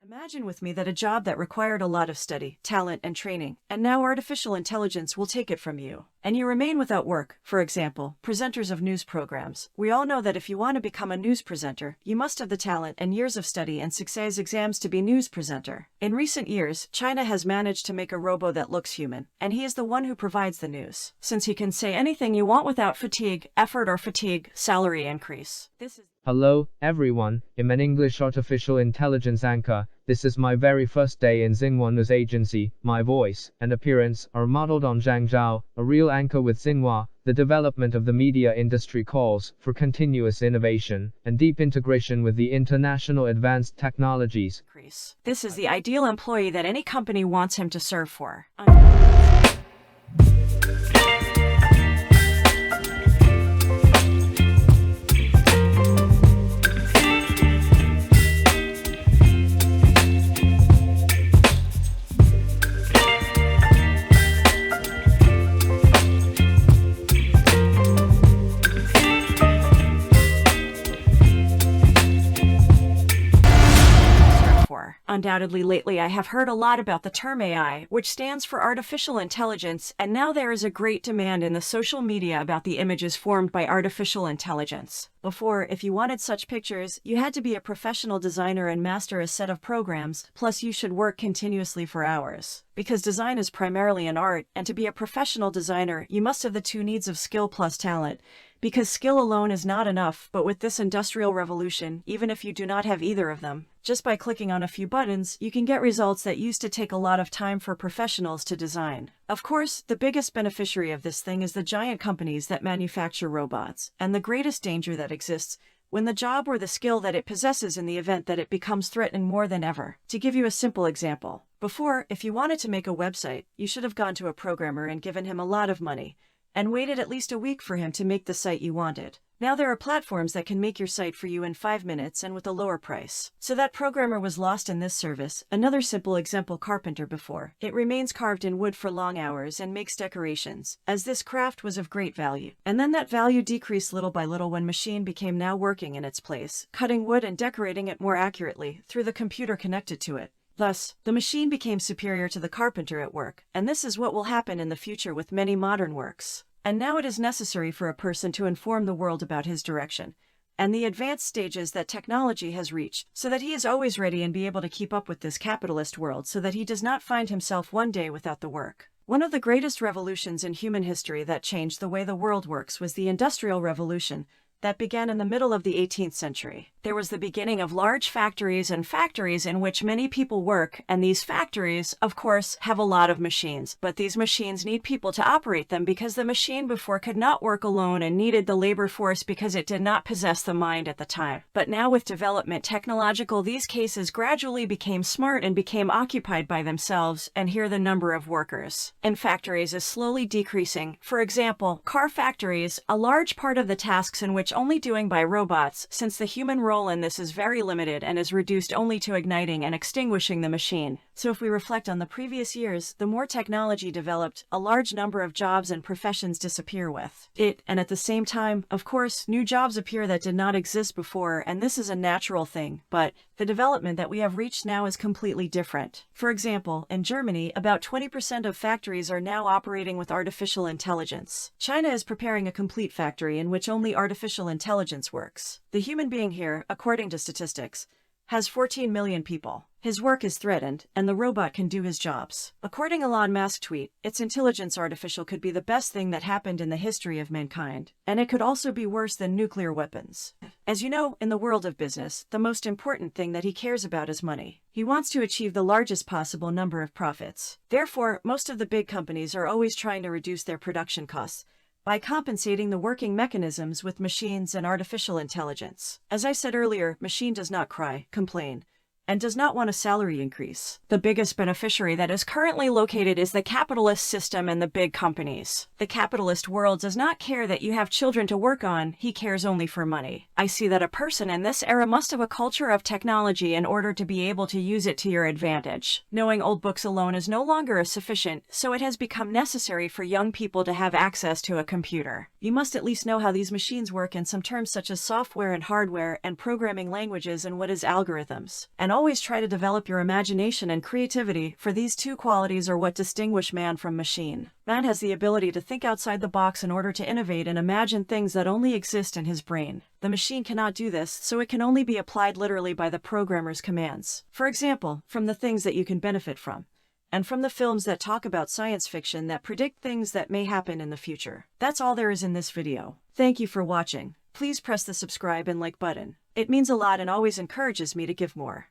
Imagine with me that a job that required a lot of study, talent, and training, and now artificial intelligence will take it from you. And you remain without work. For example, presenters of news programs. We all know that if you want to become a news presenter, you must have the talent and years of study and success exams to be news presenter. In recent years, China has managed to make a robo that looks human, and he is the one who provides the news. Since he can say anything you want without fatigue, effort or fatigue, salary increase. Hello, everyone. I'm an English artificial intelligence anchor. This is my very first day in Xinhua News Agency. My voice and appearance are modeled on Zhang Zhao, a real anchor with Xinhua. The development of the media industry calls for continuous innovation and deep integration with the international advanced technologies. This is the ideal employee that any company wants him to serve for. Undoubtedly lately I have heard a lot about the term AI, which stands for artificial intelligence, and now there is a great demand in the social media about the images formed by artificial intelligence. Before, if you wanted such pictures, you had to be a professional designer and master a set of programs, plus you should work continuously for hours. Because design is primarily an art, and to be a professional designer, you must have the two needs of skill plus talent. Because skill alone is not enough, but with this industrial revolution, even if you do not have either of them, just by clicking on a few buttons, you can get results that used to take a lot of time for professionals to design. Of course, the biggest beneficiary of this thing is the giant companies that manufacture robots, and the greatest danger that exists when the job or the skill that it possesses in the event that it becomes threatened more than ever. To give you a simple example, before, if you wanted to make a website, you should have gone to a programmer and given him a lot of money, and waited at least a week for him to make the site you wanted. Now there are platforms that can make your site for you in 5 minutes and with a lower price. So that programmer was lost in this service. Another simple example, carpenter before. It remains carved in wood for long hours and makes decorations, as this craft was of great value. And then that value decreased little by little when machine became now working in its place, cutting wood and decorating it more accurately through the computer connected to it. Thus, the machine became superior to the carpenter at work, and this is what will happen in the future with many modern works. And now it is necessary for a person to inform the world about his direction and the advanced stages that technology has reached, so that he is always ready and be able to keep up with this capitalist world so that he does not find himself one day without the work. One of the greatest revolutions in human history that changed the way the world works was the Industrial Revolution that began in the middle of the 18th century. There was the beginning of large factories and factories in which many people work, and these factories, of course, have a lot of machines. But these machines need people to operate them because the machine before could not work alone and needed the labor force because it did not possess the mind at the time. But now with development technological, these cases gradually became smart and became occupied by themselves, and here the number of workers in factories is slowly decreasing. For example, car factories, a large part of the tasks in which only doing by robots, since the human role in this is very limited and is reduced only to igniting and extinguishing the machine. So if we reflect on the previous years, the more technology developed, a large number of jobs and professions disappear with it, and at the same time, of course, new jobs appear that did not exist before, and this is a natural thing, but the development that we have reached now is completely different. For example, in Germany, about 20% of factories are now operating with artificial intelligence. China is preparing a complete factory in which only artificial intelligence works. The human being here, according to statistics, has 14 million people. His work is threatened, and the robot can do his jobs. According to Elon Musk tweet, its intelligence artificial could be the best thing that happened in the history of mankind, and it could also be worse than nuclear weapons. As you know, in the world of business, the most important thing that he cares about is money. He wants to achieve the largest possible number of profits. Therefore, most of the big companies are always trying to reduce their production costs by compensating the working mechanisms with machines and artificial intelligence. As I said earlier, machine does not cry, complain, and does not want a salary increase. The biggest beneficiary that is currently located is the capitalist system and the big companies. The capitalist world does not care that you have children to work on, he cares only for money. I see that a person in this era must have a culture of technology in order to be able to use it to your advantage. Knowing old books alone is no longer sufficient, so it has become necessary for young people to have access to a computer. You must at least know how these machines work in some terms such as software and hardware and programming languages and what is algorithms. And always try to develop your imagination and creativity, for these two qualities are what distinguish man from machine. Man has the ability to think outside the box in order to innovate and imagine things that only exist in his brain. The machine cannot do this, so it can only be applied literally by the programmer's commands. For example, from the things that you can benefit from, and from the films that talk about science fiction that predict things that may happen in the future. That's all there is in this video. Thank you for watching. Please press the subscribe and like button. It means a lot and always encourages me to give more.